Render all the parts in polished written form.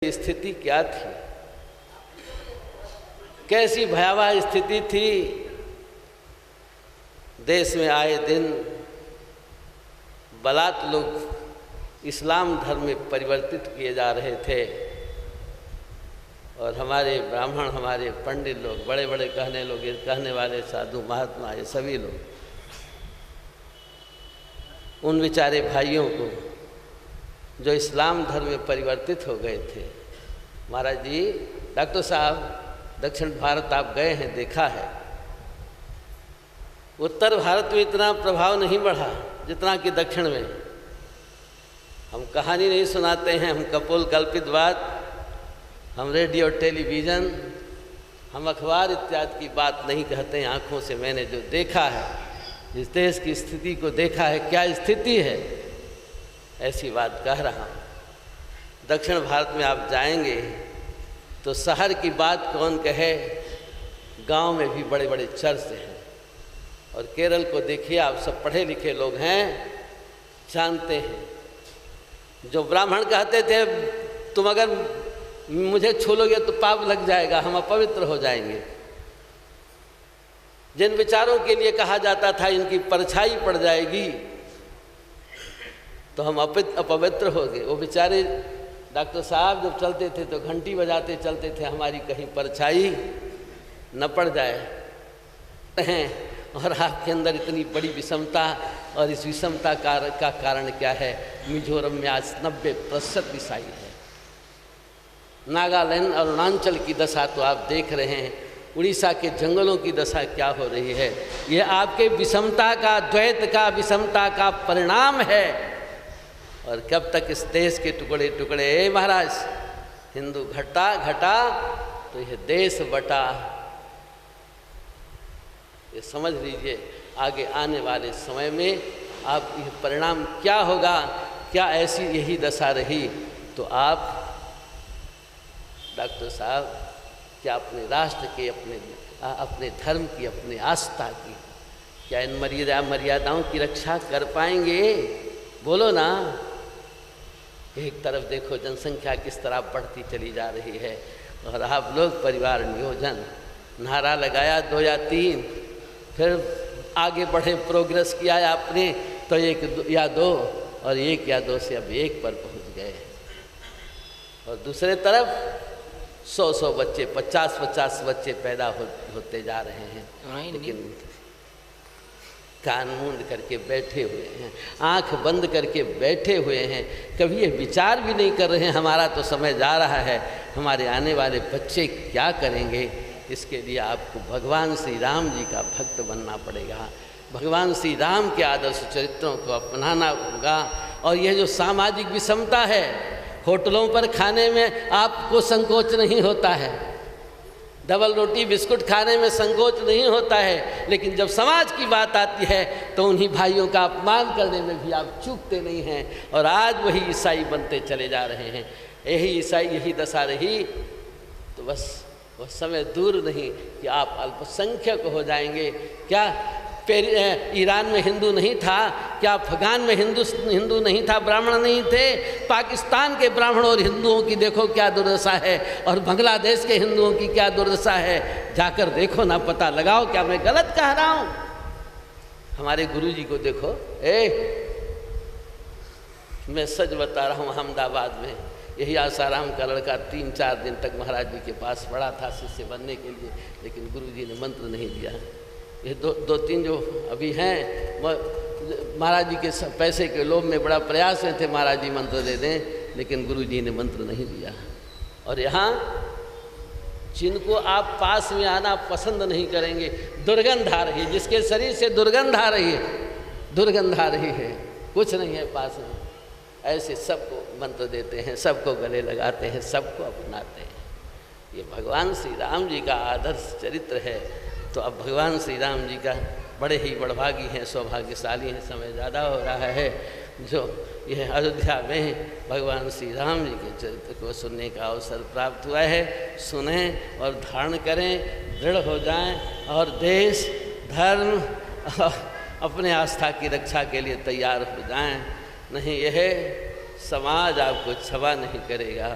स्थिति क्या थी, कैसी भयावह स्थिति थी। देश में आए दिन बलात् लोग इस्लाम धर्म में परिवर्तित किए जा रहे थे और हमारे ब्राह्मण, हमारे पंडित लोग, बड़े बड़े कहने वाले साधु महात्मा, ये सभी लोग उन बेचारे भाइयों को जो इस्लाम धर्म में परिवर्तित हो गए थे। महाराज जी, डॉक्टर साहब दक्षिण भारत आप गए हैं, देखा है, उत्तर भारत में इतना प्रभाव नहीं बढ़ा जितना कि दक्षिण में। हम कहानी नहीं सुनाते हैं, हम कपोल कल्पित बात, हम रेडियो टेलीविज़न, हम अखबार इत्यादि की बात नहीं कहते हैं। आँखों से मैंने जो देखा है, इस देश की स्थिति को देखा है, क्या स्थिति है, ऐसी बात कह रहा हूँ। दक्षिण भारत में आप जाएंगे तो शहर की बात कौन कहे, गांव में भी बड़े बड़े चर्च हैं। और केरल को देखिए, आप सब पढ़े लिखे लोग हैं, जानते हैं। जो ब्राह्मण कहते थे तुम अगर मुझे छू लोगे तो पाप लग जाएगा, हम अपवित्र हो जाएंगे, जिन विचारों के लिए कहा जाता था इनकी परछाई पड़ जाएगी तो हम अपवित्र हो गए। वो बेचारे डॉक्टर साहब जब चलते थे तो घंटी बजाते चलते थे, हमारी कहीं परछाई न पड़ जाए हैं। और आपके अंदर इतनी बड़ी विषमता, और इस विषमता का कारण क्या है? मिजोरम में आज 90% ईसाई है। नागालैंड और अरुणाचल की दशा तो आप देख रहे हैं, उड़ीसा के जंगलों की दशा क्या हो रही है। ये आपके विषमता का, द्वैत का, विषमता का परिणाम है। और कब तक इस देश के टुकड़े टुकड़े, महाराज, हिंदू घटा तो यह देश बटा। ये समझ लीजिए, आगे आने वाले समय में आप यह परिणाम क्या होगा, क्या ऐसी यही दशा रही तो आप डॉक्टर साहब क्या अपने राष्ट्र के, अपने धर्म की, अपने आस्था की, क्या इन मर्यादाओं की रक्षा कर पाएंगे? बोलो ना। एक तरफ देखो जनसंख्या किस तरह बढ़ती चली जा रही है, और आप लोग परिवार नियोजन नारा लगाया 2 या 3, फिर आगे बढ़े, प्रोग्रेस किया आपने तो 1 या 2, और 1 या 2 से अब 1 पर पहुंच गए। और दूसरे तरफ 100 बच्चे, 50 बच्चे पैदा होते जा रहे हैं, लेकिन कान मूंद करके बैठे हुए हैं, आंख बंद करके बैठे हुए हैं। कभी ये विचार भी नहीं कर रहे हैं हमारा तो समय जा रहा है, हमारे आने वाले बच्चे क्या करेंगे। इसके लिए आपको भगवान श्री राम जी का भक्त बनना पड़ेगा, भगवान श्री राम के आदर्श चरित्रों को अपनाना होगा। और यह जो सामाजिक विषमता है, होटलों पर खाने में आपको संकोच नहीं होता है, डबल रोटी बिस्कुट खाने में संकोच नहीं होता है, लेकिन जब समाज की बात आती है तो उन्हीं भाइयों का अपमान करने में भी आप चूकते नहीं हैं। और आज वही ईसाई बनते चले जा रहे हैं। यही दशा रही तो बस वह समय दूर नहीं कि आप अल्पसंख्यक हो जाएंगे। क्या ईरान में हिंदू नहीं था? क्या अफगान में हिंदू नहीं था, ब्राह्मण नहीं थे? पाकिस्तान के ब्राह्मणों और हिंदुओं की देखो क्या दुर्दशा है, और बांग्लादेश के हिंदुओं की क्या दुर्दशा है। जाकर देखो ना, पता लगाओ, क्या मैं गलत कह रहा हूँ? हमारे गुरुजी को देखो, मैं सच बता रहा हूँ, अहमदाबाद में यही आसाराम का लड़का 3-4 दिन तक महाराज जी के पास पड़ा था शिष्य बनने के लिए, लेकिन गुरुजी ने मंत्र नहीं दिया। ये 2-3 जो अभी हैं, महाराज जी के पैसे के लोभ में बड़ा प्रयास में थे महाराज जी मंत्र दे दें, लेकिन गुरुजी ने मंत्र नहीं दिया। और यहाँ जिनको आप पास में आना पसंद नहीं करेंगे, दुर्गंध आ रही है, जिसके शरीर से दुर्गंध आ रही है, कुछ नहीं है पास में, ऐसे सबको मंत्र देते हैं, सबको गले लगाते हैं, सबको अपनाते हैं। ये भगवान श्री राम जी का आदर्श चरित्र है। तो अब भगवान श्री राम जी का बड़े ही बड़भागी हैं, सौभाग्यशाली हैं। समय ज़्यादा हो रहा है, जो यह अयोध्या में भगवान श्री राम जी के चरित्र को सुनने का अवसर प्राप्त हुआ है। सुने और धारण करें, दृढ़ हो जाएं, और देश, धर्म, अपने आस्था की रक्षा के लिए तैयार हो जाएं। नहीं, यह समाज आपको क्षमा नहीं करेगा।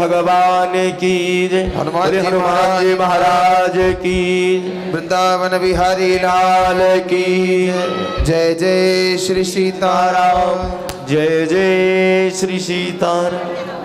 भगवान की जय। हनुमान जी हनुमान जी महाराज की जय। वृंदावन बिहारी लाल की जय जय श्री सीताराम। जय जय श्री सीताराम।